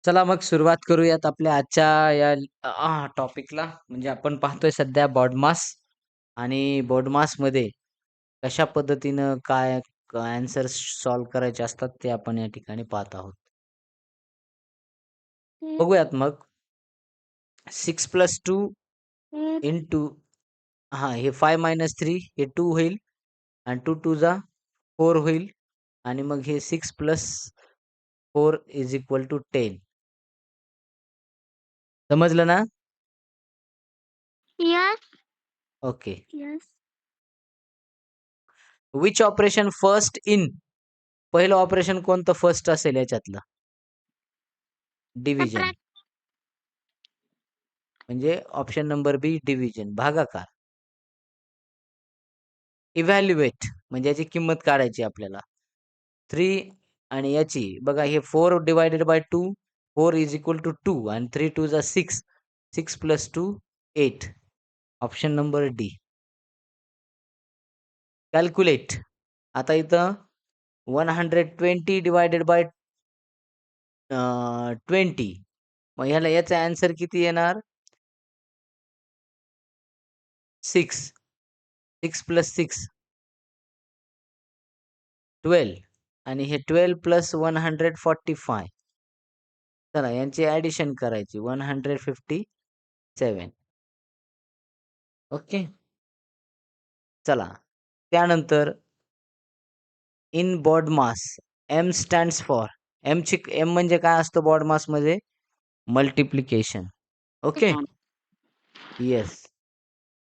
चला मग सुरुवात करूयात आपल्या आजच्या या टॉपिकला. म्हणजे आपण पाहतोय सध्या बॉडमास आणि बॉडमासमध्ये कशा पद्धतीनं काय आन्सर्स सॉल्व्ह करायचे असतात ते आपण या ठिकाणी पाहत आहोत. बघूयात मग. 6 + 2 इंटू हे 5 - 3 हे 2 होईल आणि 2 2 जा 4 होईल आणि मग हे 6 + 4 = 10. समजलं ना? Yes. Okay. Yes. Which operation first in? पहिलं ऑपरेशन कोणतं फर्स्ट असेल याच्यातलं? डिव्हिजन. Subtract. म्हणजे ऑप्शन नंबर बी डिव्हिजन, भागाकार. इव्हॅल्युएट म्हणजे याची किंमत काढायची आपल्याला. 3 आणि याची बघा, हे 4 डिवायडेड बाय 2, 4 = 2 आणि 3 2 जा 6, 6 + 2 8. Option number D. कॅल्क्युलेट. आता इथं 120 डिवायडेड बाय 20. मग ह्याला याचा आन्सर किती येणार? 6. 6 + 6 12 आणि हे 12 + 145. चला यांची ॲडिशन करायची 157. ओके. चला त्यानंतर in BODMAS M stands for. M म्हणजे काय असतं बॉड मासमध्ये? Multiplication. Okay. Yes.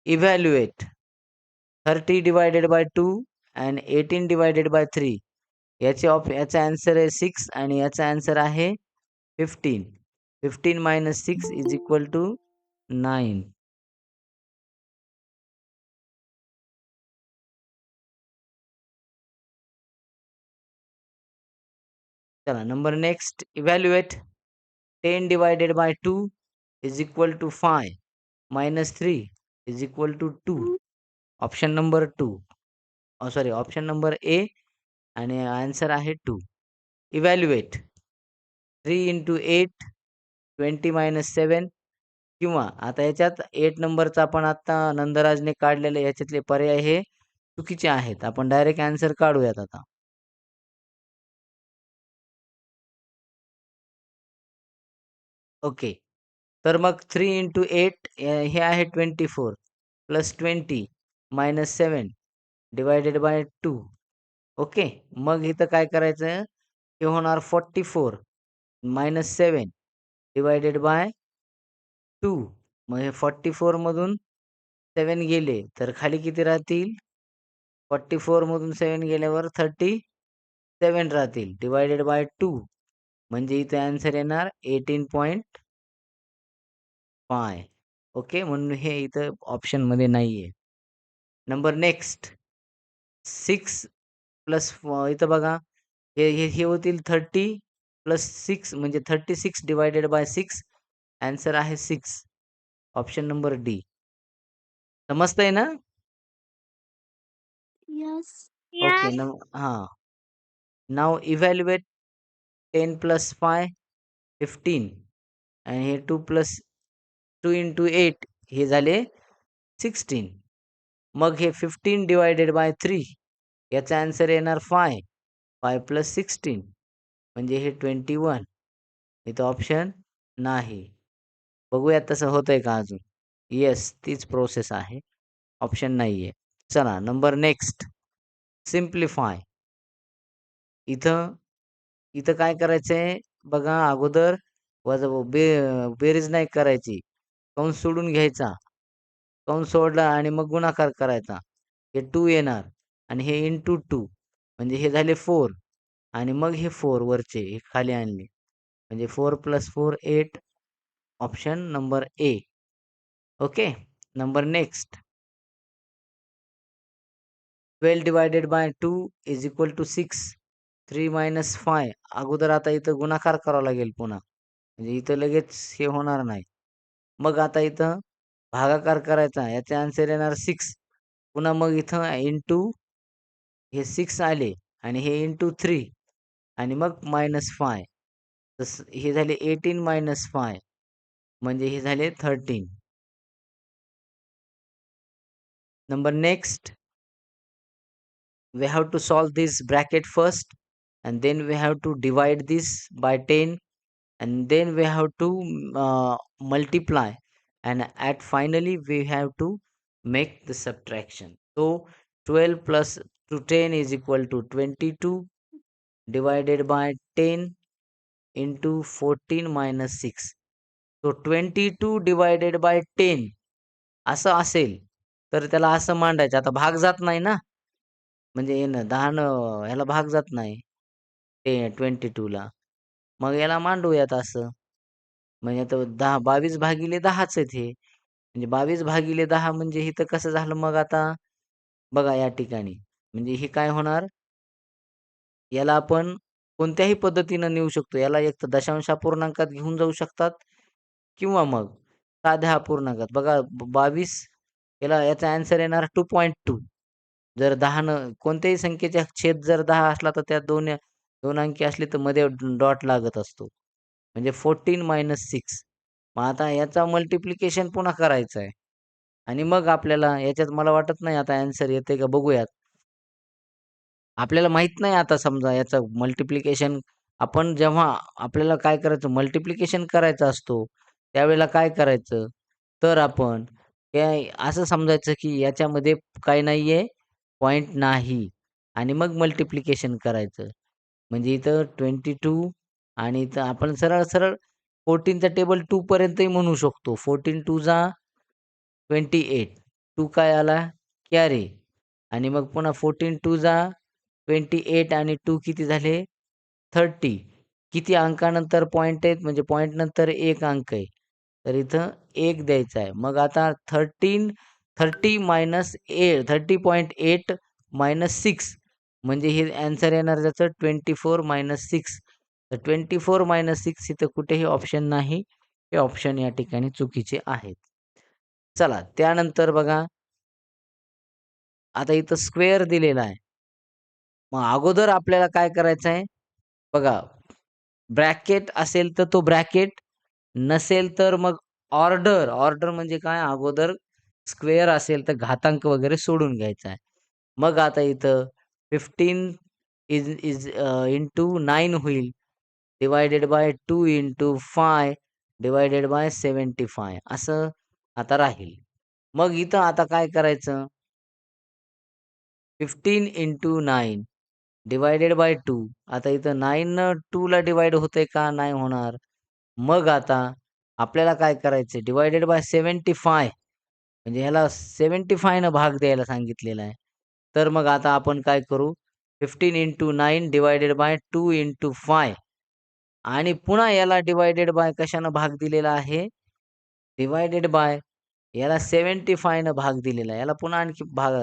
Evaluate 30 divided by 2 and 18 divided by 3. याचा आन्सर आहे 6 आणि याचा आन्सर आहे 15. 15 - 6 = 9. चला number next. Evaluate 10 divided by 2 = 5 - 3 = 2. Option number 2. Sorry, option number A आणि आन्सर आहे 2. इव्हॅल्युएट 3 × 8 20 - 7. किंवा आता याच्यात 8 नंबरचा आपण आता नंदराजने काढलेले याच्यातले पर्याय हे चुकीचे आहेत. आपण डायरेक्ट आन्सर काढूयात आता. ओके. तर मग 3 × 8 हे आहे 24 + 20 - 7 डिवायडेड बाय 2. ओके. मग इथं काय करायचं? हे होणार 44 - 7 डिवायडेड बाय 2. मग हे 44 मधून 7 गेले तर खाली किती राहतील? 44 मधून 7 गेल्यावर 37 राहतील डिवायडेड बाय 2. म्हणजे इथे आन्सर येणार 18.5. ओके. म्हणून हे इथं ऑप्शनमध्ये नाहीये. नंबर नेक्स्ट 6 + इथं बघा, हे होतील 30 + 6 म्हणजे 36 डिवायडेड बाय 6. आन्सर आहे 6. Option number D. समजतंय ना? Yes. ओके. Yes. हां. नाऊ इव्हॅल्युएट 10 + 5 15 आणि हे 2 + 2 × 8 हे झाले 16. मग हे 15 डिवायडेड बाय 3 याचा आन्सर येणार 5. 5 + 16 म्हणजे हे 21. इथं ऑप्शन नाही. बघूयात तसं होतंय का अजून? येस, तीच प्रोसेस आहे. ऑप्शन नाहीये. चला नंबर नेक्स्ट. सिम्प्लिफाय. इथं इथं काय करायचंय बघा, अगोदर वजा बेरीज नाही करायची. कंस सोडून घ्यायचा. कंस सोडला आणि मग गुणाकार करायचा. हे 2 येणार आणि हे इंटू 2 म्हणजे हे झाले 4 आणि मग हे 4 वरचे हे खाली आणले. म्हणजे 4 + 4 8. Option number A. Okay. Number next. 12 divided by 2 = 6. 3 - 5. अगोदर आता इथं गुणाकार करावा लागेल पुन्हा. म्हणजे इथं लगेच हे होणार नाही. मग आता इथं भागाकार करायचा. याचे आन्सर येणार 6. पुन्हा मग इथं इंटू हे 6 आले आणि हे इंटू 3 आणि मग -5. तर हे झाले 18 - 5 म्हणजे हे झाले 13. Number next, we have to solve this bracket first, and then we have to divide this by 10, and then we have to multiply, and at finally we have to make the subtraction. So 12 plus to 10 is equal to 22 divided by 10 into 14 minus 6. So 22 divided by 10 असं असेल तर त्याला असं मांडायचं. आता भाग जात नाही ना, म्हणजे हे ना 10 ह्याला भाग जात नाही. ते 22 ला. मग याला मांडूयात असं. म्हणजे आता 10 22 भागिले 10च आहेत हे. म्हणजे 22 भागिले 10 म्हणजे इथं कसं झालं मग आता बघा या ठिकाणी. म्हणजे हे काय होणार, याला आपण कोणत्याही पद्धतीनं नेऊ शकतो. याला एक तर दशांश अपूर्णांकात घेऊन जाऊ शकतात किंवा मग साध्या अपूर्णांकात. बघा 22 याचा ॲन्सर येणार 2.2. जर 10 कोणत्याही संख्येच्या छेद जर 10 असला तर त्यात 2 अंकी असले तर मध्ये डॉट लागत असतो. म्हणजे 14 - 6. मग आता याचा मल्टिप्लिकेशन पुन्हा करायचं आहे आणि मग आपल्याला याच्यात मला वाटत नाही आता ॲन्सर येतंय का बघूयात. आपल्याला माहीत नाही आता समजा याचं मल्टिप्लिकेशन आपण जेव्हा आपल्याला काय करायचं मल्टिप्लिकेशन करायचा असतो, त्यावेळेला काय करायचं? तर आपण हे असं समजायचं की याच्यामध्ये काही नाहीये, पॉइंट नाही आणि मग मल्टिप्लिकेशन करायचं. म्हणजे इथं 22 आणि इथं आपण सरळ-सरळ 14चा टेबल 2 पर्यंतही म्हणू शकतो. 14 2 जा 28. 2 काय आला? कॅरी आणि मग पुन्हा 14 2 जा 28 आणि 2 किती झाले? 30. किती अंकानंतर पॉइंट आहेत? म्हणजे पॉइंट नंतर 1 अंक आहे. तर इथं 1 द्यायचा आहे. मग आता 30 - 8 - 6 म्हणजे हे ॲन्सर येणार त्याचं 24 - 6. तर 24 - 6 इथं कुठेही ऑप्शन नाही. हे ऑप्शन या ठिकाणी चुकीचे आहेत. चला त्यानंतर बघा, आता इथं स्क्वेअर दिलेला आहे. मग अगोदर आपल्याला काय करायचं आहे? बघा, ब्रॅकेट असेल तर तो ब्रॅकेट, नसेल तर मग ऑर्डर म्हणजे काय? अगोदर स्क्वेअर असेल तर घातांक वगैरे सोडून घ्यायचा आहे. मग आता इथं 15 इज इज इंटू 9 होईल. Divided by 2 into 5 divided by 75 असं आता राहील. मग इथं आता काय करायचं? 15 इंटू 9 डिव्हायडेड बाय 2. आता इथं 9 न 2 ला डिव्हाईड होतंय का? नाही होणार. मग आता आपल्याला काय करायचंय? डिव्हायडेड बाय 75 म्हणजे ह्याला 75 न भाग द्यायला सांगितलेला आहे. तर मग आता आपण काय करू? 15 इंटू 9 डिव्हायडेड बाय 2 इंटू 5 आणि पुन्हा याला डिव्हायडेड बाय कशानं भाग दिलेला आहे? डिव्हायडेड बाय याला 75 न भाग दिलेला आहे. याला पुन्हा आणखी भाग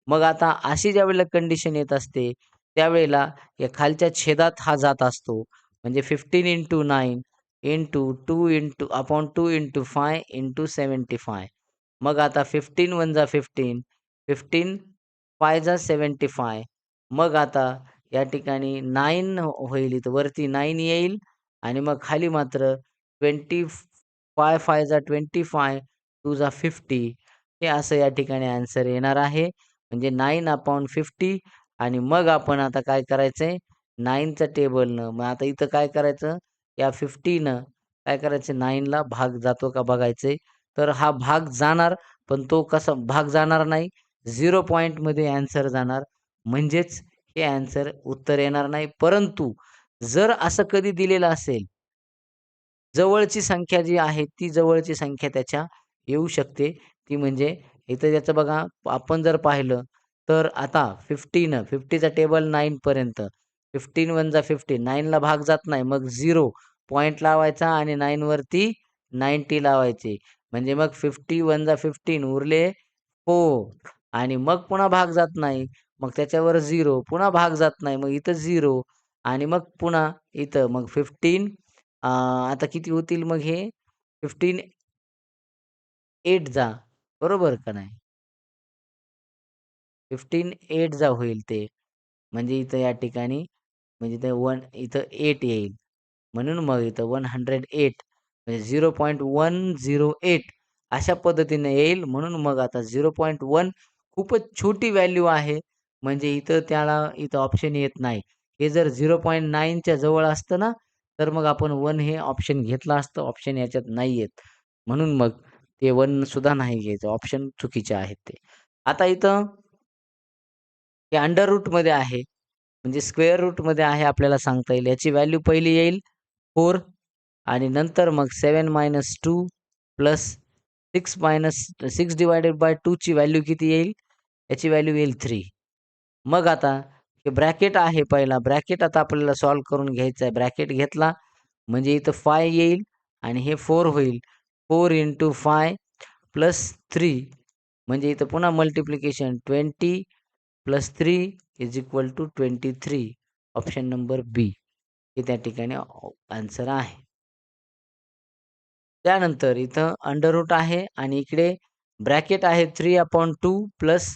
मग आता अशी ज्यावेळेला कंडिशन येत असते, त्यावेळेला या खालच्या छेदात हा जात असतो. म्हणजे 15 into 9 into 2 into upon 2 into 5 into 75. मग आता 15 1 जा 15, 15 5 जा 75. मग आता या ठिकाणी 9 होईल इथं वरती 9 येईल आणि मग खाली मात्र 25 5 जा 25, 2 जा 50 हे असं या ठिकाणी आन्सर येणार आहे. म्हणजे 9/50 आणि मग आपण आता काय करायचंय 9चं टेबलनं मग आता इथं काय करायचं या 50नं काय करायचं 9ला भाग जातो का बघायचंय. तर हा भाग जाणार, पण तो कसा भाग जाणार नाही. 0 पॉइंटमध्ये ॲन्सर जाणार. म्हणजेच हे ॲन्सर उत्तर येणार नाही. परंतु जर असं कधी दिलेलं असेल जवळची संख्या जी आहे ती जवळची संख्या त्याच्या येऊ शकते. ती म्हणजे इथं त्याचं बघा आपण जर पाहिलं तर आता 50चा टेबल 9 पर्यंत. 15 1 जा 50 9ला भाग जात नाही. मग 0 पॉइंट लावायचा आणि 9 वरती 90 लावायचे. म्हणजे मग 50 1 जा 15 उरले 4 आणि मग पुन्हा भाग जात नाही. मग त्याच्यावर 0 पुन्हा भाग जात नाही. मग इथं 0 आणि मग पुन्हा इथं मग 15 आता किती होतील मग हे 15 8 जा बरोबर का नाही? 15 8 जा होईल ते. म्हणजे इथं या ठिकाणी म्हणजे ते 1 इथं 8 येईल. म्हणून मग इथं 108 म्हणजे 0.108 अशा पद्धतीने येईल. म्हणून मग आता 0.1 खूपच छोटी व्हॅल्यू आहे. म्हणजे इथं त्याला इथं ऑप्शन येत नाही. हे जर 0.9 च्या जवळ असतं ना, तर मग आपण 1 हे ऑप्शन घेतलं असतं. ऑप्शन याच्यात नाही येत. म्हणून मग ते 1 सुद्धा नाही घ्यायचं. ऑप्शन चुकीचे आहेत ते. आता इथं हे अंडर रूटमध्ये आहे. म्हणजे स्क्वेअर रूटमध्ये आहे आपल्याला सांगता येईल. याची व्हॅल्यू पहिली येईल 4 आणि नंतर मग 7 - 2 प्लस 6/2 ची व्हॅल्यू किती येईल? याची व्हॅल्यू येईल 3. मग आता हे ब्रॅकेट आहे पहिला. ब्रॅकेट आता आपल्याला सॉल्व्ह करून घ्यायचा आहे. ब्रॅकेट घेतला म्हणजे इथं 5 येईल आणि हे 4 होईल. 4 × 5 प्लस 3 म्हणजे इथं पुन्हा मल्टिप्लिकेशन 20 प्लस 3 = 23. ऑप्शन नंबर बी हे त्या ठिकाणी आन्सर आहे. त्यानंतर इथं अंडर रूट आहे आणि इकडे ब्रॅकेट आहे 3/2 प्लस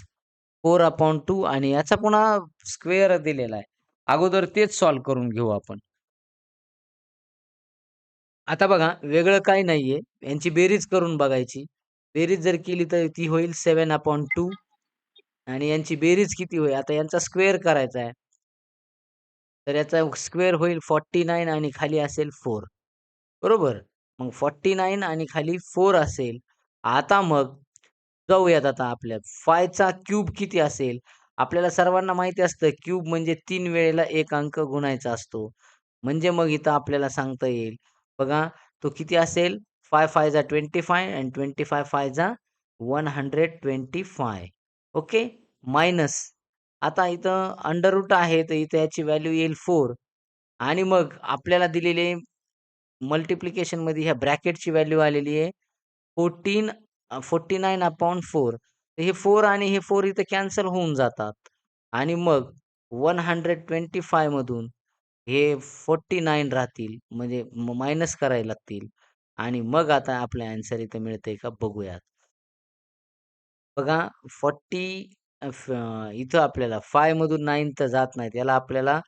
4/2 आणि याचा पुन्हा स्क्वेअर दिलेला आहे. अगोदर तेच सॉल्व्ह करून घेऊ आपण. आता बघा वेगळं काही नाहीये. यांची बेरीज करून बघायची. बेरीज जर केली तर ती होईल 7/2 आणि यांची बेरीज किती होईल? आता यांचा स्क्वेअर करायचा आहे. तर याचा स्क्वेअर होईल 49 आणि खाली असेल 4. बरोबर? मग 49 आणि खाली 4 असेल. आता मग जाऊयात आता आपल्या 5 चा क्यूब किती असेल? आपल्याला सर्वांना माहिती असतं क्यूब म्हणजे 3 वेळेला 1 अंक गुणायचा असतो. म्हणजे मग इथं आपल्याला सांगता येईल. बघा तो किती असेल? 5 5 जा 25 आणि 25 5 जा 125. ओके. मायनस आता इथं अंडर रूट आहे, तर इथे याची व्हॅल्यू येईल 4 आणि मग आपल्याला दिलेले मल्टिप्लिकेशनमध्ये ह्या ब्रॅकेटची व्हॅल्यू आलेली आहे 49/4. तर हे 4 आणि हे 4 इथे कॅन्सल होऊन जातात आणि मग 125 मधून हे 49 राहतील म्हणजे मायनस करायला लागतील आणि मग आता आपलं ॲन्सर इथं मिळतंय का बघूयात. बघा 40 इथं आपल्याला 5 मधून 9 तर जात नाहीत. याला आपल्याला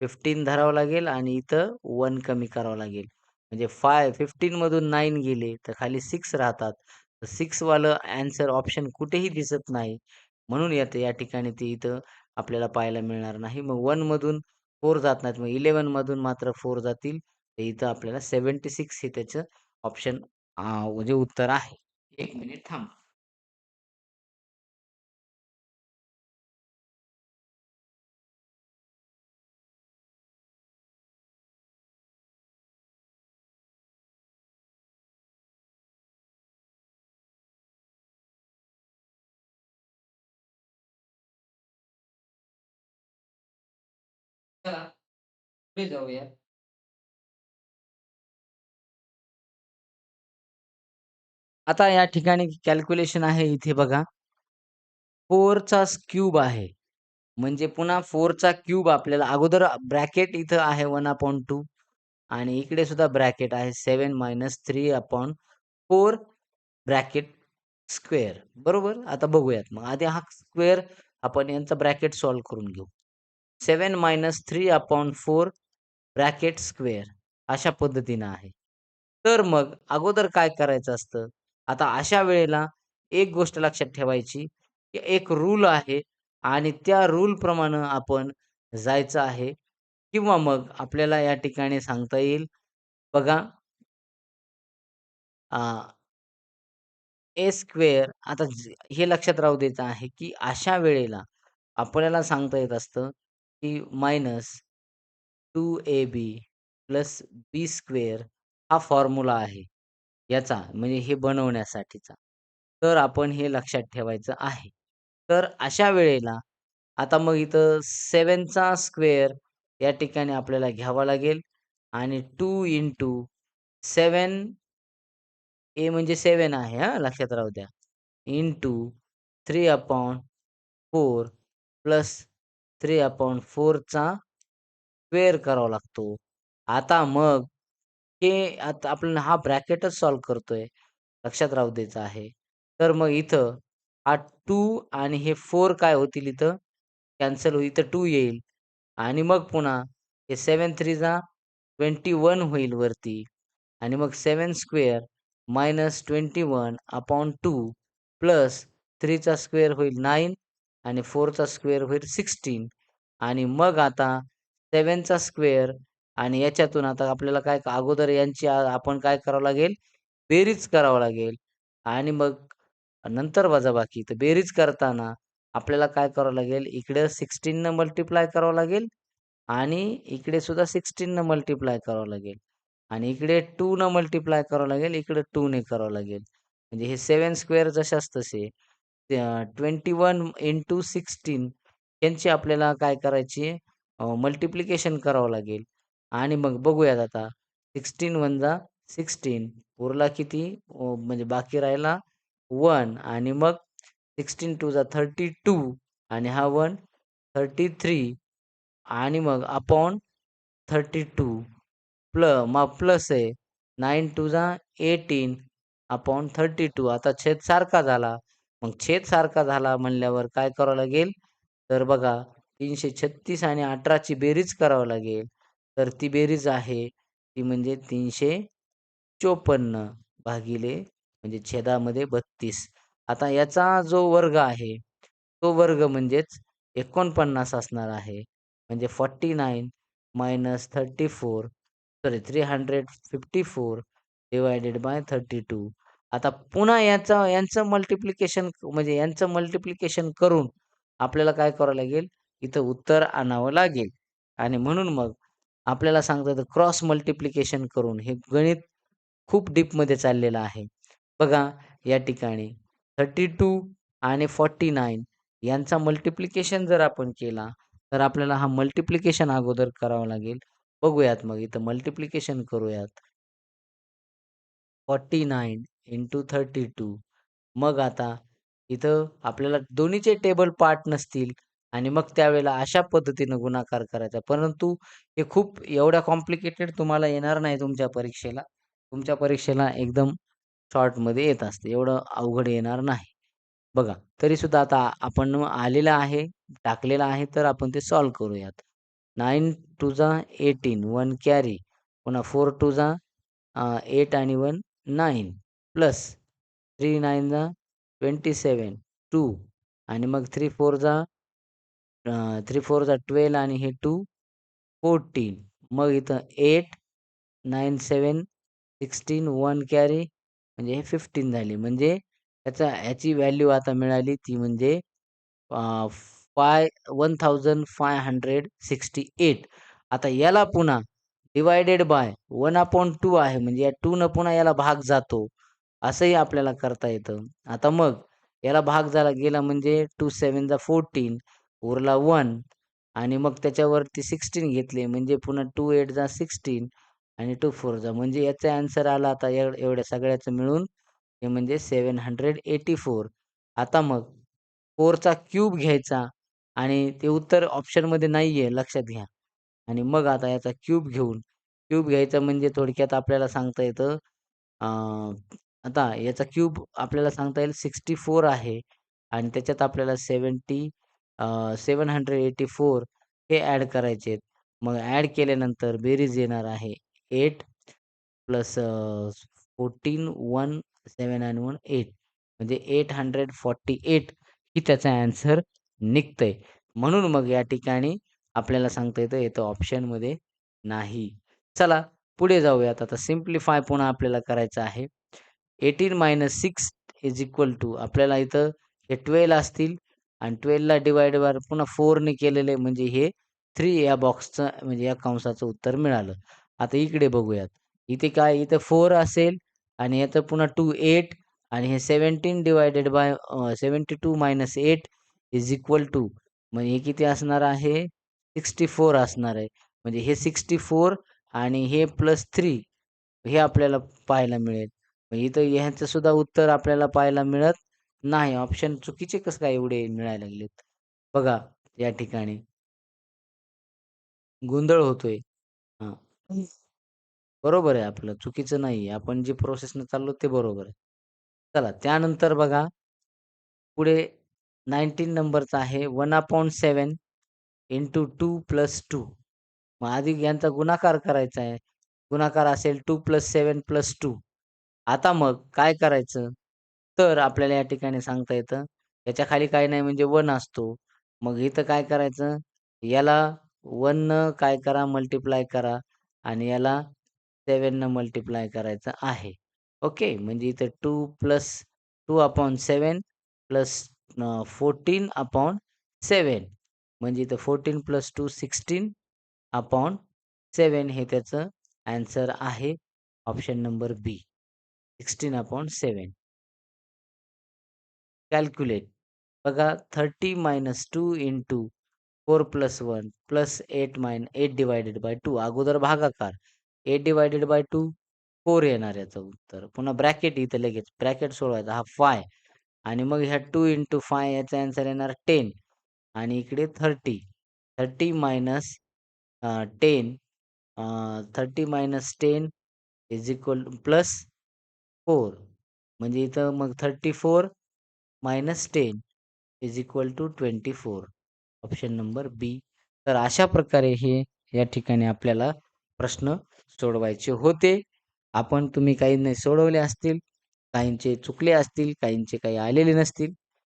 15 धरावं लागेल आणि इथं 1 कमी करावं लागेल. म्हणजे 15 मधून 9 गेले तर खाली 6 राहतात. तर 6 वालं ॲन्सर ऑप्शन कुठेही दिसत नाही. म्हणून या ठिकाणी ते इथं आपल्याला पाहायला मिळणार नाही. मग 1 मधून 4 जात नाहीत. मग 11 मधून मात्र 4 जातील. तर इथं आपल्याला 76 हे त्याचं ऑप्शन म्हणजे उत्तर आहे. 1 मिनिट थांबा. चला पुढे जाऊया. आता या ठिकाणी कॅल्क्युलेशन आहे इथे बघा. 4 चा क्यूब आहे. म्हणजे पुन्हा 4 चा क्यूब आपल्याला अगोदर ब्रॅकेट इथं आहे 1/2 आणि इकडे सुद्धा ब्रॅकेट आहे 7 - 3/4 ब्रॅकेट स्क्वेअर. बरोबर? आता बघूयात मग आधी हा स्क्वेअर आपण यांचा ब्रॅकेट सॉल्व्ह करून घेऊ. 7 - 3/4 ब्रॅकेट स्क्वेअर अशा पद्धतीनं आहे. तर मग अगोदर काय करायचं असतं? आता अशा वेळेला एक गोष्ट लक्षात ठेवायची, की एक रूल आहे आणि त्या रूलप्रमाणे आपण जायचं आहे किंवा मग आपल्याला या ठिकाणी सांगता येईल बघा ए स्क्वेअर आता हे लक्षात राहू द्यायचं आहे, की अशा वेळेला आपल्याला सांगता येत असतं, की -2ab प्लस बी स्क्वेअर हा फॉर्म्युला आहे याचा, म्हणजे हे बनवण्यासाठीचा. तर आपण हे लक्षात ठेवायचं आहे. तर अशा वेळेला आता मग इथं 7 चा स्क्वेअर या ठिकाणी आपल्याला घ्यावा लागेल आणि 2 7 ए म्हणजे 7 आहे हां, लक्षात राहू द्या. इंटू 3/4 प्लस 3/4 चा स्क्वेअर करावा लागतो. आता मग हे आता आपण हा ब्रॅकेटच सॉल्व्ह करतोय. लक्षात राहू द्यायचं आहे. तर मग इथं हा 2 आणि हे 4 काय होतील इथं कॅन्सल होईल. इथं 2 येईल आणि मग पुन्हा हे 7 3 जा 21 होईल वरती आणि मग 7 स्क्वेअर मायनस 21 अपॉन 2 प्लस 3 चा स्क्वेअर होईल 9 आणि 4 चा स्क्वेअर होईल 16 आणि मग आता 7 चा स्क्वेअर आणि याच्यातून आता आपल्याला काय अगोदर यांची आपण काय करावं लागेल? बेरीज करावं लागेल आणि मग नंतर वजाबाकी. तर बेरीज करताना आपल्याला काय करावं लागेल? इकडे 16 न मल्टिप्लाय करावं लागेल आणि इकडे सुद्धा 16 न मल्टिप्लाय करावं लागेल आणि इकडे 2 न मल्टिप्लाय करावं लागेल, इकडे 2 ने करावं लागेल. म्हणजे हे 7 स्क्वेअर जशास तसे 21 इंटू 16 यांची आपल्याला काय करायची मल्टिप्लिकेशन करावं लागेल आणि मग बघूयात आता 16 वन जा 16 उरला किती म्हणजे बाकी राहिला 1 आणि मग 16 टू जा 32 आणि हा 1 33 आणि मग अपॉन 32 मग प्लस आहे 9 टू जा 18 अपॉन 32 आता छेद सारखा झाला. मग छेद सारखा झाला म्हणल्यावर काय करावं लागेल? तर बघा 336 आणि 18 ची बेरीज करावं लागेल. तर ती बेरीज आहे ती म्हणजे 354 भागिले म्हणजे छेदामध्ये 32. आता याचा जो वर्ग आहे, तो वर्ग म्हणजेच 49 असणार आहे. म्हणजे 49 मायनस 34 सॉरी 354 डिव्हायडेड बाय 32. आता पुन्हा यांचं मल्टिप्लिकेशन म्हणजे यांचं मल्टिप्लिकेशन करून आपल्याला काय करावं लागेल? इथं उत्तर आणावं लागेल आणि म्हणून मग आपल्याला सांगतात क्रॉस मल्टिप्लिकेशन करून हे गणित खूप डीपमध्ये चाललेलं आहे. बघा या ठिकाणी 32 आणि 49 यांचा मल्टिप्लिकेशन जर आपण केला, तर आपल्याला हा मल्टिप्लिकेशन अगोदर करावा लागेल. बघूयात मग इथं मल्टिप्लिकेशन करूयात. 49 इंटू 32 मग आता इथं आपल्याला दोन्हीचे टेबल पार्ट नसतील आणि मग त्यावेळेला अशा पद्धतीनं गुणाकार करायचा. परंतु हे खूप एवढ्या कॉम्प्लिकेटेड तुम्हाला येणार नाही तुमच्या परीक्षेला. तुमच्या परीक्षेला एकदम शॉर्टमध्ये येत असते. एवढं अवघड येणार नाही. बघा, तरीसुद्धा आता आपण आलेलं आहे, टाकलेलं आहे, तर आपण ते सॉल्व्ह करूयात. 9 टू जा 18, 1 कॅरी. पुन्हा 4 टू जा 8 आणि 1 9 प्लस 3 9 जा 27, 2 आणि मग 3 4 जा 3 4 जा 12 आणि हे 2 14. मग इथं 8, 9 7 16, 1 कॅरी म्हणजे हे 15 झाली. म्हणजे ह्याची व्हॅल्यू आता मिळाली ती म्हणजे अ, 1568. आता याला पुन्हा डिव्हायडेड बाय 1/2 आहे म्हणजे या 2 न पुन्हा याला भाग जातो. असंही आपल्याला करता येतं. आता मग याला भाग झाला गेला म्हणजे 2 7 जा 14 उरला 1 आणि मग त्याच्यावरती 16 घेतले म्हणजे पुन्हा 2 8 जा 16 आणि 2 4 जा म्हणजे याचा आन्सर आला आता एवढ्या सगळ्याचं मिळून हे म्हणजे 784. आता मग 4 चा क्यूब घ्यायचा आणि ते उत्तर ऑप्शनमध्ये नाहीये लक्षात घ्या. आणि मग आता याचा क्यूब घ्यायचा म्हणजे थोडक्यात आपल्याला सांगता येतं अ, आता याचा क्यूब आपल्याला सांगता येईल 64 आहे आणि त्याच्यात आपल्याला 784 हे ॲड करायचे आहेत. मग ॲड केल्यानंतर बेरीज येणार आहे 8 प्लस 14, 1, 7 आणि 1 8 म्हणजे 848 ही त्याचा ॲन्सर निघतंय. म्हणून मग या ठिकाणी आपल्याला सांगता येतं, येतं ऑप्शनमध्ये नाही. चला पुढे जाऊयात. आता सिम्प्लिफाय पुन्हा आपल्याला करायचं आहे. 18 - 6 इज इक्वल टू आपल्याला इथं हे 12 असतील आणि 12 ला डिव्हाइड बाय पुन्हा 4 ने केलेलं आहे म्हणजे हे 3 या बॉक्सचं म्हणजे या कंसाचं उत्तर मिळालं. आता इकडे बघूयात. इथे काय इथं 4 असेल आणि याचं पुन्हा 2 8 आणि हे 17 divided by 72 - 8 is equal to म्हणजे हे किती असणार आहे? 64 असणार आहे. म्हणजे हे 64 आणि हे प्लस 3 हे आपल्याला पाहायला मिळेल. मग इथं ह्याचं सुद्धा उत्तर आपल्याला पाहायला मिळत नाही. ऑप्शन चुकीचे कसं काय एवढे मिळायला लागलेत? बघा या ठिकाणी गोंधळ होतोय. हां. बरोबर आहे आपलं, चुकीचं नाहीये. आपण जे प्रोसेसने चाललो ते बरोबर आहे. चला त्यानंतर बघा पुढे 19 नंबरचा आहे 1/7 इंटू 2 प्लस 2. मग आधी यांचा गुणाकार करायचा आहे. गुणाकार असेल 2 + 7 + 2. आता मग काय करायचं? तर आपल्याला या ठिकाणी सांगता येतं, याच्या खाली काही नाही म्हणजे 1 असतो. मग इथं काय करायचं? याला 1 न काय करा मल्टिप्लाय करा आणि याला 7 न मल्टिप्लाय करायचं आहे. ओके. म्हणजे इथं 2 + 2/7 14/7 म्हणजे इथं 14 + 2 16/7 हे त्याचं ॲन्सर आहे. ऑप्शन नंबर बी 16/7. कॅल्क्युलेट. बघा 30 - 2 * 4 + 1 + 8 / 2 अगोदर भागाकार. 8/2 4 येणार याचं उत्तर. पुन्हा ब्रॅकेट इथं लगेच ब्रॅकेट सोडवायचा हा 5 आणि मग ह्या 2 * 5 याचा आन्सर येणार 10 आणि इकडे 30. 30 - 10 30 - 10 प्लस 4 म्हणजे इथं मग 34 - 10 24. ऑप्शन नंबर बी. तर अशा प्रकारे हे या ठिकाणी आपल्याला प्रश्न सोडवायचे होते. तुम्ही काहींनी सोडवले असतील, काहींचे चुकले असतील, काहींचे काही आलेले नसतील.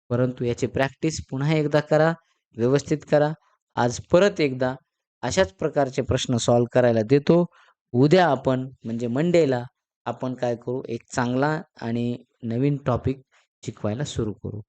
परंतु याची प्रॅक्टिस पुन्हा एकदा करा, व्यवस्थित करा. आज परत एकदा अशाच प्रकारचे प्रश्न सॉल्व्ह करायला देतो. उद्या आपण म्हणजे मंडेला आपण काय करू, एक चांगला आणि नवीन टॉपिक शिकवायला सुरू करू.